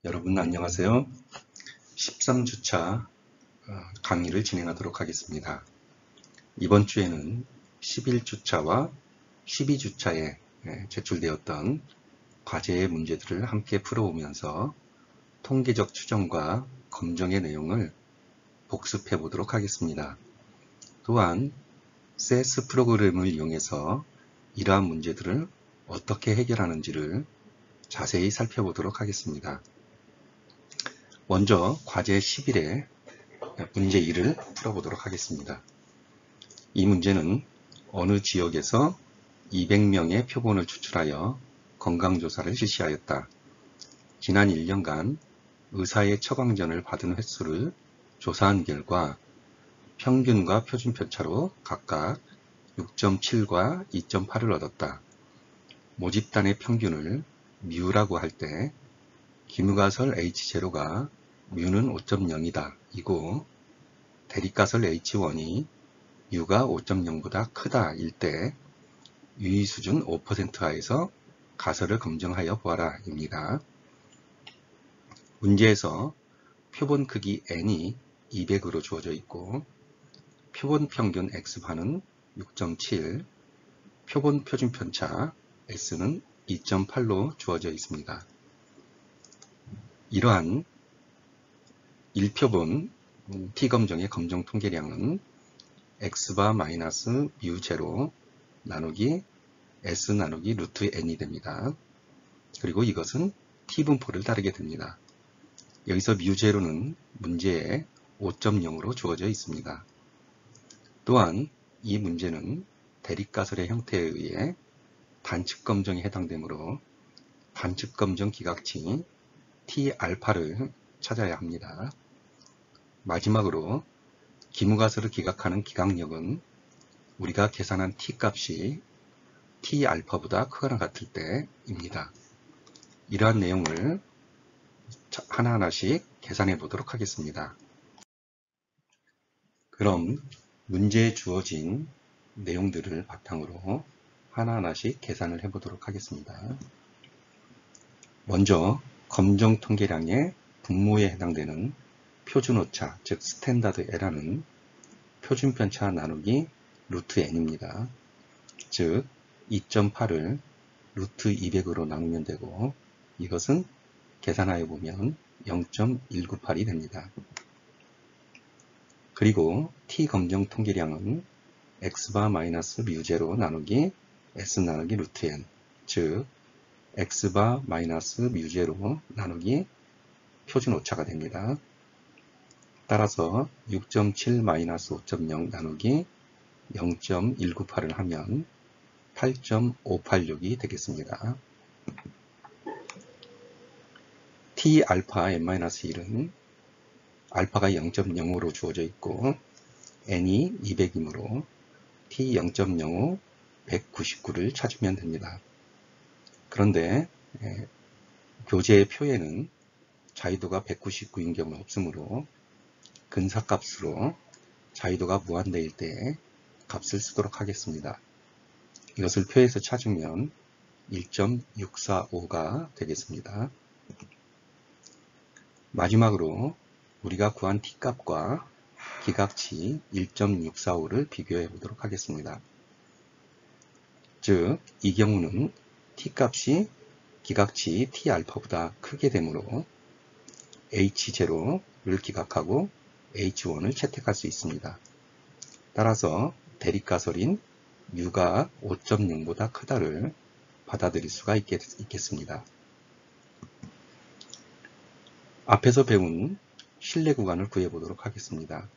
여러분 안녕하세요. 13주차 강의를 진행하도록 하겠습니다. 이번 주에는 11주차와 12주차에 제출되었던 과제의 문제들을 함께 풀어오면서 통계적 추정과 검정의 내용을 복습해 보도록 하겠습니다. 또한 CS 프로그램을 이용해서 이러한 문제들을 어떻게 해결하는지를 자세히 살펴보도록 하겠습니다. 먼저 과제 11의 문제 1을 풀어보도록 하겠습니다. 이 문제는 어느 지역에서 200명의 표본을 추출하여 건강조사를 실시하였다. 지난 1년간 의사의 처방전을 받은 횟수를 조사한 결과 평균과 표준 편차로 각각 6.7과 2.8을 얻었다. 모집단의 평균을 μ라고 할 때 기무가설 H0가 μ는 5.0이다 이고 대립가설 H1이 μ가 5.0보다 크다 일 때 유의수준 5% 하에서 가설을 검증하여 보아라 입니다. 문제에서 표본 크기 n이 200으로 주어져 있고 표본 평균 x반은 6.7, 표본 표준 편차 s는 2.8로 주어져 있습니다. 이러한 1표본 T검정의 검정 통계량은 x바 마이너스 μ0 나누기 s 나누기 루트 n이 됩니다. 그리고 이것은 T분포를 따르게 됩니다. 여기서 μ0는 문제에 5.0으로 주어져 있습니다. 또한 이 문제는 대립가설의 형태에 의해 단측검정에 해당되므로 단측검정 기각치 T알파를 찾아야 합니다. 마지막으로 기무가설을 기각하는 기각력은 우리가 계산한 T값이 T알파보다 크거나 같을 때입니다. 이러한 내용을 하나하나씩 계산해 보도록 하겠습니다. 그럼 문제에 주어진 내용들을 바탕으로 하나하나씩 계산을 해 보도록 하겠습니다. 먼저 검정 통계량의 분모에 해당되는 표준오차, 즉 스탠다드 에러는 표준편차 나누기 루트 n입니다. 즉 2.8을 루트 200으로 나누면 되고 이것은 계산하여 보면 0.198이 됩니다. 그리고 T검정 통계량은 x바 마이너스 μ0 나누기 s 나누기 루트 n, 즉 x바 마이너스 μ0 나누기 표준오차가 됩니다. 따라서 6.7 마이너스 5.0 나누기 0.198을 하면 8.586이 되겠습니다. T알파 n-1은 알파가 0.05로 주어져 있고 n이 200이므로 T0.05 199를 찾으면 됩니다. 그런데 교재의 표에는 자유도가 199인 경우 없으므로 근사값으로 자유도가 무한대일 때 값을 쓰도록 하겠습니다. 이것을 표에서 찾으면 1.645가 되겠습니다. 마지막으로 우리가 구한 T값과 기각치 1.645를 비교해 보도록 하겠습니다. 즉, 이 경우는 T값이 기각치 T알파보다 크게 되므로 H0를 기각하고 H1을 채택할 수 있습니다. 따라서 대립가설인 μ가 5.0보다 크다를 받아들일 수가 있겠습니다. 앞에서 배운 신뢰 구간을 구해 보도록 하겠습니다.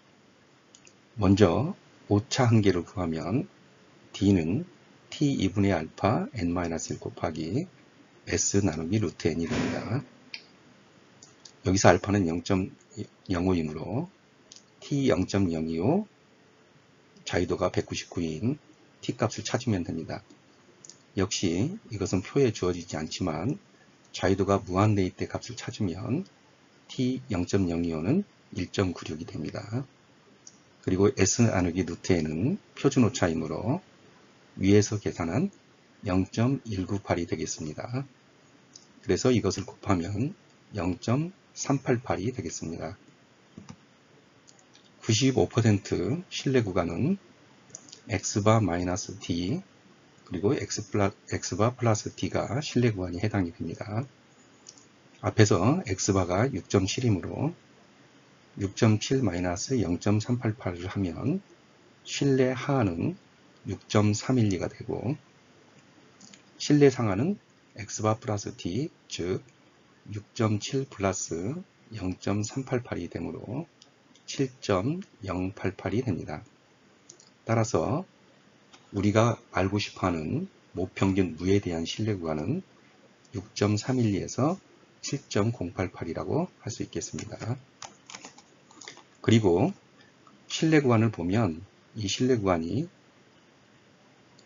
먼저 오차 한계를 구하면 D는 T2분의 알파 n-1 곱하기 S 나누기 루트 n이 됩니다. 여기서 알파는 0.05이므로 T0.025 자유도가 199인 T값을 찾으면 됩니다. 역시 이것은 표에 주어지지 않지만 자유도가 무한대일 때 값을 찾으면 T0.025는 1.96이 됩니다. 그리고 S 나누기 루트 n은 표준오차이므로 위에서 계산한 0.198이 되겠습니다. 그래서 이것을 곱하면 0.388이 되겠습니다. 95% 신뢰 구간은 x바 마이너스 d 그리고 x바 플러스 d가 신뢰 구간이 해당이 됩니다. 앞에서 x바가 6.7이므로 6.7 마이너스 0.388을 하면 신뢰 하한은 6.312가 되고 신뢰 상한은 x바 플러스 d 즉 6.7 플러스 0.388이 되므로 7.088이 됩니다. 따라서 우리가 알고 싶어하는 모평균 무에 대한 신뢰 구간은 6.312에서 7.088이라고 할 수 있겠습니다. 그리고 신뢰 구간을 보면 이 신뢰 구간이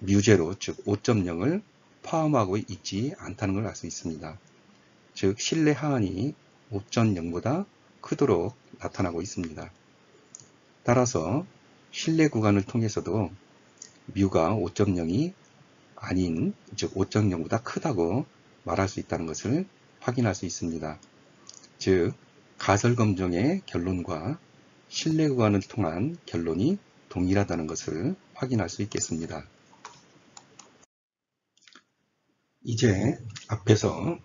뮤제로 즉 5.0을 포함하고 있지 않다는 걸 알 수 있습니다. 즉 신뢰 하한이 5.0보다 크도록 나타나고 있습니다. 따라서 신뢰 구간을 통해서도 뮤가 5.0이 아닌 즉 5.0보다 크다고 말할 수 있다는 것을 확인할 수 있습니다. 즉 가설검정의 결론과 신뢰 구간을 통한 결론이 동일하다는 것을 확인할 수 있겠습니다. 이제 앞에서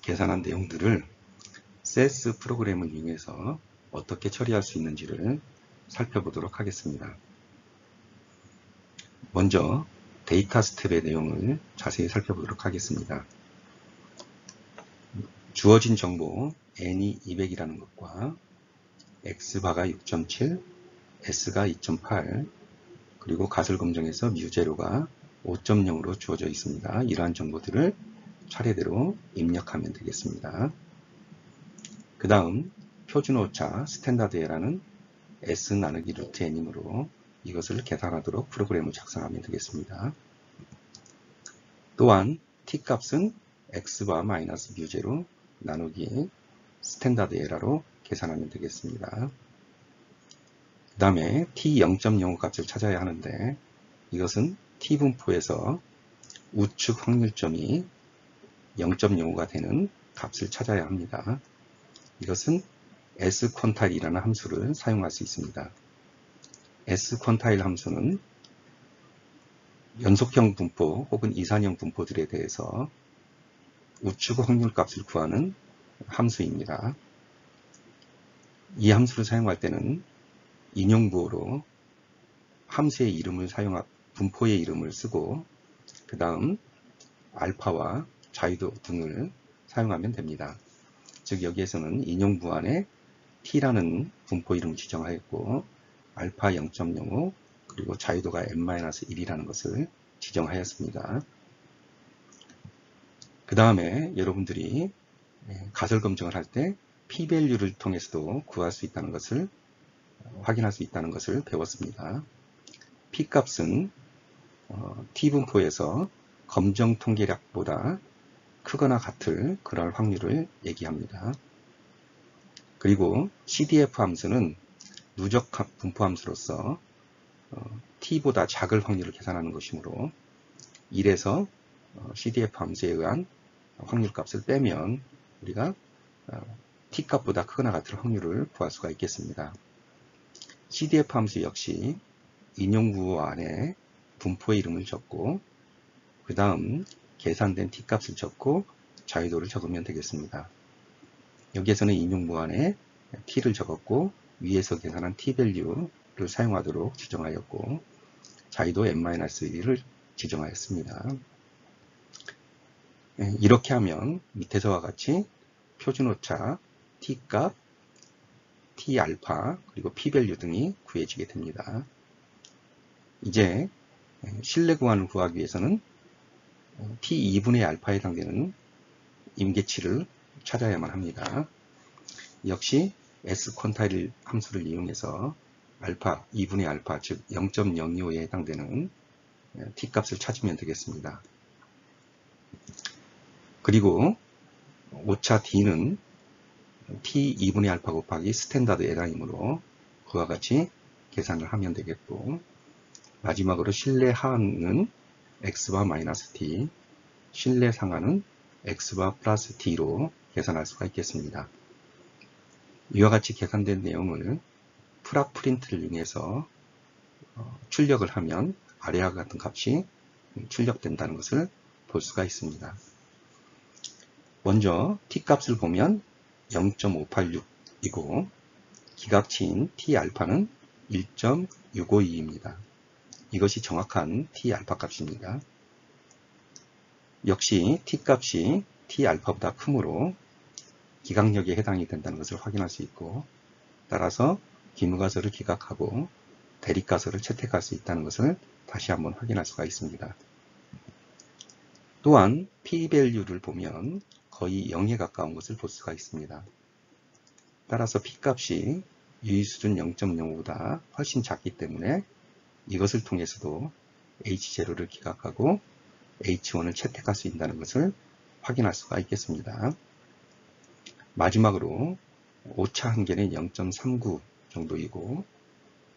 계산한 내용들을 SAS 프로그램을 이용해서 어떻게 처리할 수 있는지를 살펴보도록 하겠습니다. 먼저 데이터 스텝의 내용을 자세히 살펴보도록 하겠습니다. 주어진 정보 n이 200이라는 것과 x바가 6.7, s가 2.8, 그리고 가설검정에서 뮤제로가 5.0으로 주어져 있습니다. 이러한 정보들을 차례대로 입력하면 되겠습니다. 그 다음 표준오차 스탠다드 에러는 s 나누기 루트 n이므로 이것을 계산하도록 프로그램을 작성하면 되겠습니다. 또한 t값은 x바 마이너스 뮤제로 나누기 스탠다드 에러로 계산하면 되겠습니다. 그 다음에 t0.05 값을 찾아야 하는데 이것은 t분포에서 우측 확률점이 0.05가 되는 값을 찾아야 합니다. 이것은 squantile이라는 함수를 사용할 수 있습니다. squantile 함수는 연속형 분포 혹은 이산형 분포들에 대해서 우측 확률 값을 구하는 함수입니다. 이 함수를 사용할 때는 인용부호로 함수의 이름을 분포의 이름을 쓰고 그 다음 알파와 자유도 등을 사용하면 됩니다. 즉 여기에서는 인용부 안에 t라는 분포 이름을 지정하였고 알파 0.05 그리고 자유도가 n-1이라는 것을 지정하였습니다. 그 다음에 여러분들이 가설 검증을 할 때 p-value를 통해서도 구할 수 있다는 것을 확인할 수 있다는 것을 배웠습니다. p값은 t분포에서 검정 통계량보다 크거나 같을 그럴 확률을 얘기합니다. 그리고 cdf 함수는 누적 분포 함수로서 t보다 작을 확률을 계산하는 것이므로 1에서 cdf 함수에 의한 확률값을 빼면 우리가 t값보다 크거나 같을 확률을 구할 수가 있겠습니다. cdf 함수 역시 인용부호 안에 분포의 이름을 적고 그 다음 계산된 t값을 적고 자유도를 적으면 되겠습니다. 여기에서는 인용부호 안에 t를 적었고 위에서 계산한 tvalue를 사용하도록 지정하였고 자유도 n-1를 지정하였습니다. 이렇게 하면 밑에서와 같이 표준오차 t값, t알파 그리고 p-value 등이 구해지게 됩니다. 이제 신뢰 구간을 구하기 위해서는 t2분의 알파에 해당되는 임계치를 찾아야만 합니다. 역시 squantile 함수를 이용해서 알파 2분의 알파 즉 0.025에 해당되는 t값을 찾으면 되겠습니다. 그리고 오차 d는 t2분의 알파 곱하기 스탠다드 에러이므로 그와 같이 계산을 하면 되겠고 마지막으로 신뢰 하한은 x바 마이너스 d, 신뢰 상한은 x바 플러스 d로 계산할 수가 있겠습니다. 이와 같이 계산된 내용을 프락 프린트를 이용해서 출력을 하면 아래와 같은 값이 출력된다는 것을 볼 수가 있습니다. 먼저 t값을 보면 0.586이고 기각치인 t알파는 1.652입니다. 이것이 정확한 t알파 값입니다. 역시 t값이 t알파보다 크므로 기각력에 해당이 된다는 것을 확인할 수 있고, 따라서 기무가설을 기각하고 대립가설을 채택할 수 있다는 것을 다시 한번 확인할 수가 있습니다. 또한 p-value를 보면 거의 0에 가까운 것을 볼 수가 있습니다. 따라서 p값이 유의수준 0.05보다 훨씬 작기 때문에 이것을 통해서도 H0를 기각하고 H1을 채택할 수 있다는 것을 확인할 수가 있겠습니다. 마지막으로 오차 한계는 0.39 정도이고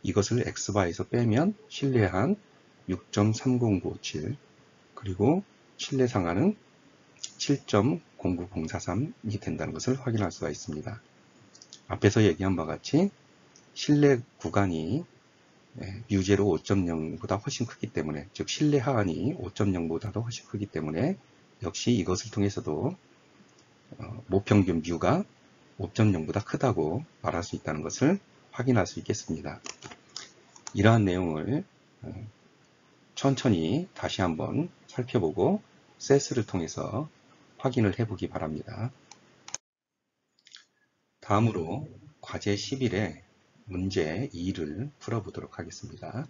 이것을 x바에서 빼면 신뢰한 6.30957 그리고 신뢰 상한은 7.09043이 된다는 것을 확인할 수가 있습니다. 앞에서 얘기한 바와 같이 신뢰 구간이 뮤제로 5.0보다 훨씬 크기 때문에, 즉 신뢰 하한이 5.0보다도 훨씬 크기 때문에 역시 이것을 통해서도 모평균 뮤가 5.0보다 크다고 말할 수 있다는 것을 확인할 수 있겠습니다. 이러한 내용을 천천히 다시 한번 살펴보고 세스를 통해서 확인을 해보기 바랍니다. 다음으로 과제 11의 문제 2를 풀어보도록 하겠습니다.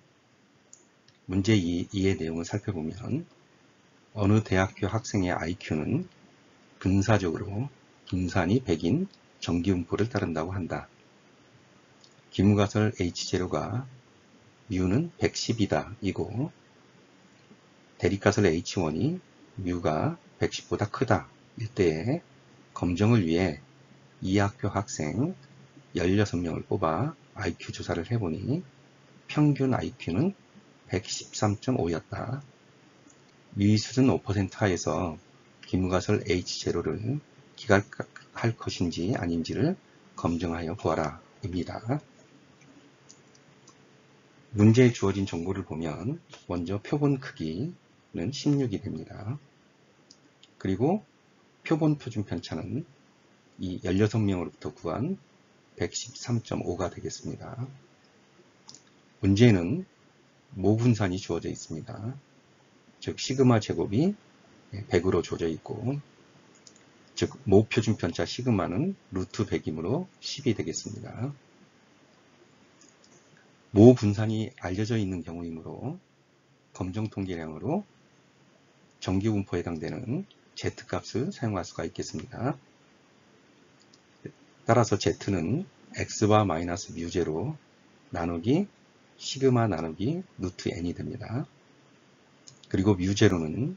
문제 2의 내용을 살펴보면 어느 대학교 학생의 IQ는 근사적으로 분산이 100인 정기분포를 따른다고 한다. 기무가설 H0가 뮤는 110이다 이고 대립가설 H1이 뮤가 110보다 크다 일 때에 검정을 위해 이 학교 학생 16명을 뽑아 IQ 조사를 해보니 평균 IQ는 113.5였다. 유의수준 5% 하에서 기무가설 H0를 기각할 것인지 아닌지를 검증하여 보아라 입니다. 문제에 주어진 정보를 보면 먼저 표본 크기는 16이 됩니다. 그리고 표본 표준 편차는 이 16명으로부터 구한 113.5가 되겠습니다. 문제에는 모분산이 주어져 있습니다. 즉 시그마 제곱이 100으로 주어져 있고, 즉 모표준 편차 시그마는 루트 100이므로 10이 되겠습니다. 모분산이 알려져 있는 경우이므로 검정 통계량으로 정기분포에 해당되는 Z값을 사용할 수가 있겠습니다. 따라서 Z는 X바 마이너스 뮤제로 나누기 시그마 나누기 루트 N이 됩니다. 그리고 뮤제로는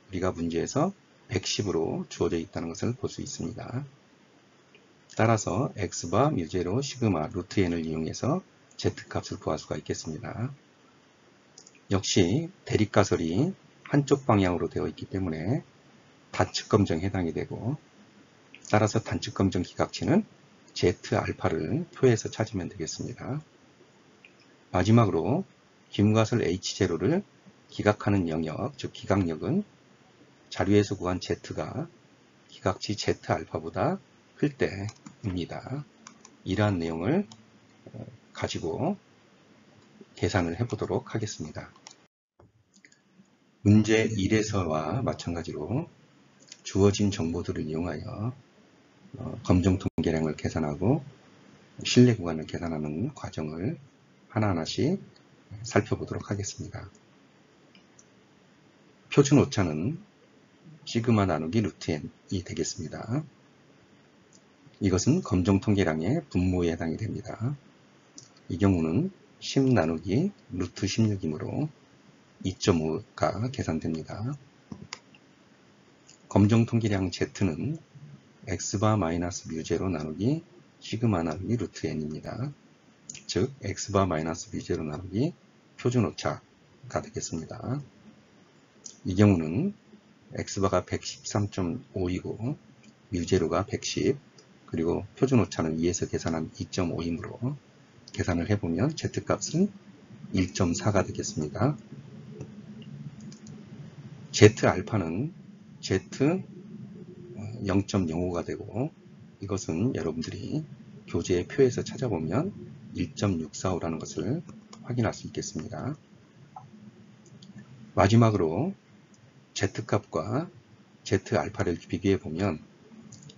우리가 문제에서 110으로 주어져 있다는 것을 볼 수 있습니다. 따라서 X바 뮤제로 시그마 루트 N을 이용해서 Z값을 구할 수가 있겠습니다. 역시 대립가설이 한쪽 방향으로 되어 있기 때문에 단측 검정에 해당이 되고, 따라서 단측 검정 기각치는 Z알파를 표에서 찾으면 되겠습니다. 마지막으로 기무가설 H0를 기각하는 영역, 즉 기각력은 자료에서 구한 Z가 기각치 Z알파보다 클 때입니다. 이러한 내용을 가지고 계산을 해보도록 하겠습니다. 문제 1에서와 마찬가지로 주어진 정보들을 이용하여 검정 통계량을 계산하고 신뢰 구간을 계산하는 과정을 하나하나씩 살펴보도록 하겠습니다. 표준 오차는 시그마 나누기 루트 n이 되겠습니다. 이것은 검정 통계량의 분모에 해당이 됩니다. 이 경우는 10 나누기 루트 16이므로 2.5가 계산됩니다. 검정 통계량 Z는 X바 마이너스 뮤제로 나누기 시그마 나누기 루트 n입니다. 즉 X바 마이너스 뮤제로 나누기 표준 오차가 되겠습니다. 이 경우는 X바가 113.5이고 뮤제로가 110, 그리고 표준 오차는 위에서 계산한 2.5이므로 계산을 해보면 Z값은 1.4가 되겠습니다. Z알파는 Z 0.05가 되고, 이것은 여러분들이 교재의 표에서 찾아보면 1.645라는 것을 확인할 수 있겠습니다. 마지막으로 Z값과 Z알파를 비교해 보면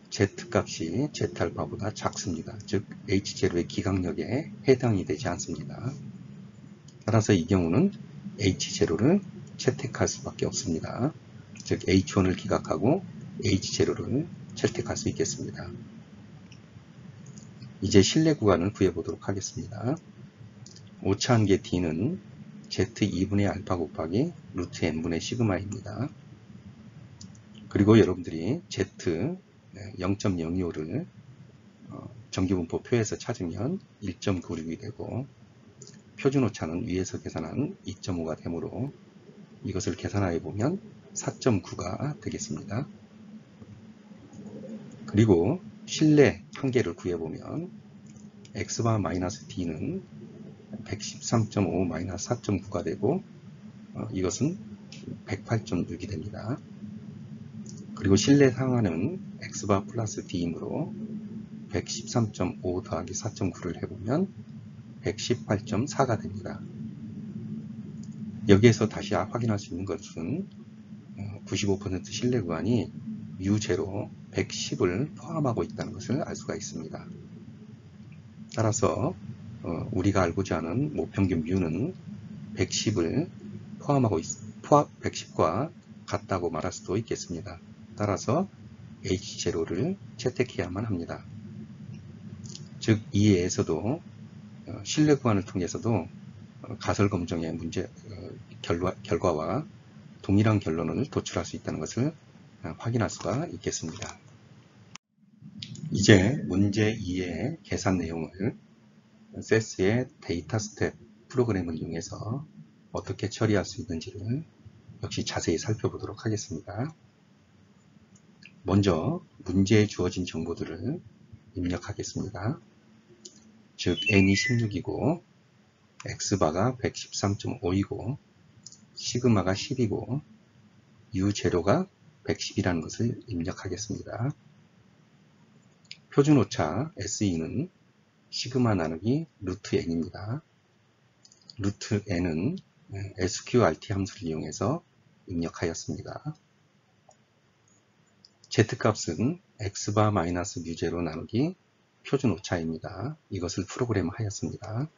Z값이 Z알파보다 작습니다. 즉 H0의 기각력에 해당이 되지 않습니다. 따라서 이 경우는 H0를 채택할 수밖에 없습니다. 즉 H1을 기각하고 H0를 채택할 수 있겠습니다. 이제 실내 구간을 구해보도록 하겠습니다. 오차한계 D는 Z2분의 알파 곱하기 루트 n분의 시그마입니다. 그리고 여러분들이 Z 0.025를 정기분포 표에서 찾으면 1.96이 되고, 표준 오차는 위에서 계산한 2.5가 되므로 이것을 계산하여 보면 4.9가 되겠습니다. 그리고 실내 한계를 구해보면 X바 마이너스 D는 113.5 마이너스 4.9가 되고, 이것은 108.6이 됩니다. 그리고 실내 상하는 X바 플러스 D이므로 113.5 더하기 4.9를 해보면 118.4가 됩니다. 여기에서 다시 확인할 수 있는 것은 95% 실내 구간이 U0 110을 포함하고 있다는 것을 알 수가 있습니다. 따라서 우리가 알고자 하는 모평균 U는 110을 포함하고 110과 같다고 말할 수도 있겠습니다. 따라서 H0를 채택해야만 합니다. 즉 이해에서도 실내 구간을 통해서도 가설 검정의 문제 결과와 동일한 결론을 도출할 수 있다는 것을 확인할 수가 있겠습니다. 이제 문제 2의 계산 내용을 세스의 데이터 스텝 프로그램을 이용해서 어떻게 처리할 수 있는지를 역시 자세히 살펴보도록 하겠습니다. 먼저 문제에 주어진 정보들을 입력하겠습니다. 즉 n이 16이고 x바가 113.5이고 시그마가 10이고 u0가 110이라는 것을 입력하겠습니다. 표준 오차 SE는 시그마 나누기 루트 n입니다. 루트 n은 sqrt 함수를 이용해서 입력하였습니다. Z값은 x바 마이너스 뮤제로 나누기 표준 오차입니다. 이것을 프로그램 하였습니다.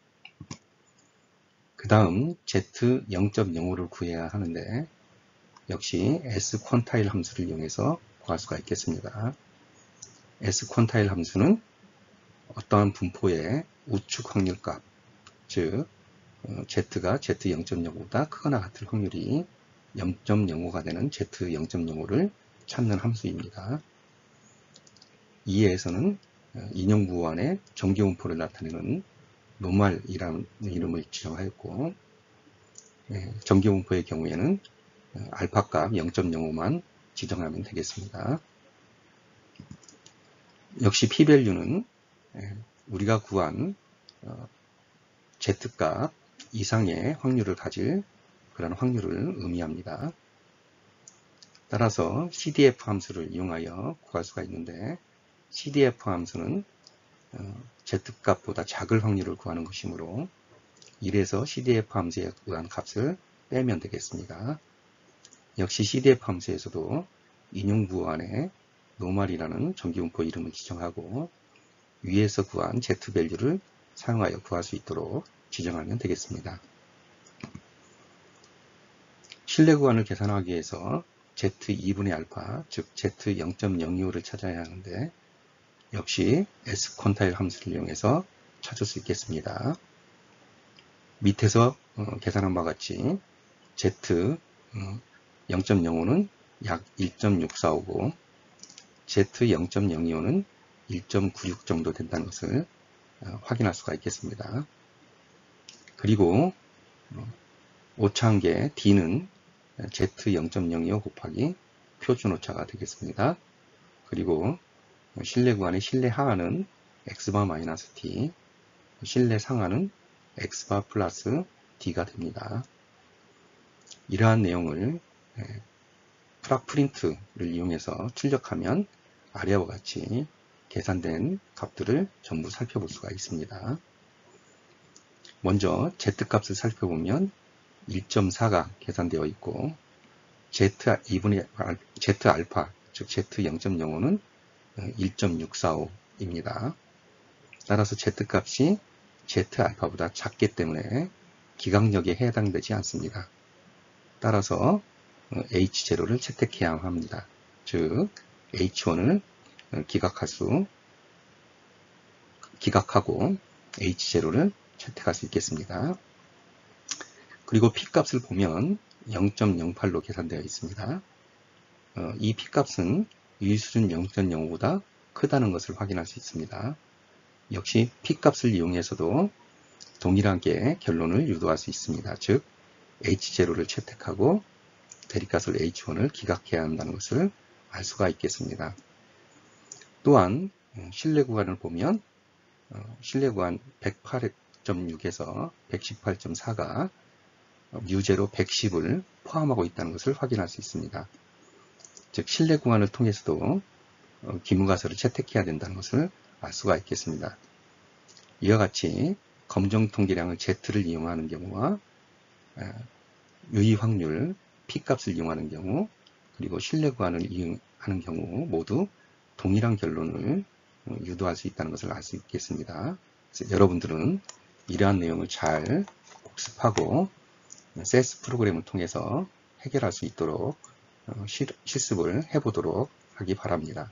그 다음 Z 0.05를 구해야 하는데 역시 squantile 함수를 이용해서 구할 수가 있겠습니다. squantile 함수는 어떠한 분포의 우측 확률값, 즉 Z가 Z 0.05보다 크거나 같을 확률이 0.05가 되는 Z 0.05를 찾는 함수입니다. 이에서는 인용부호 안에 정기분포를 나타내는 노멀이라는 이름을 지정하였고, 정기분포의 경우에는 알파값 0.05만 지정하면 되겠습니다. 역시 p-value는 우리가 구한 Z값 이상의 확률을 가질 그런 확률을 의미합니다. 따라서 CDF 함수를 이용하여 구할 수가 있는데, CDF 함수는 Z값보다 작을 확률을 구하는 것이므로 1에서 CDF 함수에 의한 값을 빼면 되겠습니다. 역시 CDF 함수에서도 인용부호 안에 노멀이라는 정기분포 이름을 지정하고 위에서 구한 Z-밸류를 사용하여 구할 수 있도록 지정하면 되겠습니다. 실내 구간을 계산하기 위해서 Z2분의 알파, 즉 Z 0.025를 찾아야 하는데 역시 squantile 함수를 이용해서 찾을 수 있겠습니다. 밑에서 계산한 바와 같이 Z 0.05는 약 1.645고 Z 0.025는 1.96 정도 된다는 것을 확인할 수가 있겠습니다. 그리고 오차한계 D는 Z 0.025 곱하기 표준 오차가 되겠습니다. 그리고 실내 구간의 실내 하한은 x바 마이너스 t, 실내 상하는 x바 플러스 d가 됩니다. 이러한 내용을 프락 프린트를 이용해서 출력하면 아래와 같이 계산된 값들을 전부 살펴볼 수가 있습니다. 먼저 z값을 살펴보면 1.4가 계산되어 있고 z알파, 즉 z0.05는 1.645입니다. 따라서 z값이 z알파보다 작기 때문에 기각력에 해당되지 않습니다. 따라서 H0를 채택해야 합니다. 즉 H1을 기각하고 H0를 채택할 수 있겠습니다. 그리고 P값을 보면 0.08로 계산되어 있습니다. 이 P값은 유의수준 0.05보다 크다는 것을 확인할 수 있습니다. 역시 P값을 이용해서도 동일하게 결론을 유도할 수 있습니다. 즉 H0를 채택하고 대립값을 H1을 기각해야 한다는 것을 알 수가 있겠습니다. 또한 실내 구간을 보면 실내 구간 108.6에서 118.4가 뮤제로 110을 포함하고 있다는 것을 확인할 수 있습니다. 즉 실내 구간을 통해서도 기무가설을 채택해야 된다는 것을 알 수가 있겠습니다. 이와 같이 검정 통계량을 Z를 이용하는 경우와 유의 확률 P값을 이용하는 경우, 그리고 실내 구간을 이용하는 경우 모두 동일한 결론을 유도할 수 있다는 것을 알 수 있겠습니다. 그래서 여러분들은 이러한 내용을 잘 복습하고 CS 프로그램을 통해서 해결할 수 있도록 실습을 해보도록 하기 바랍니다.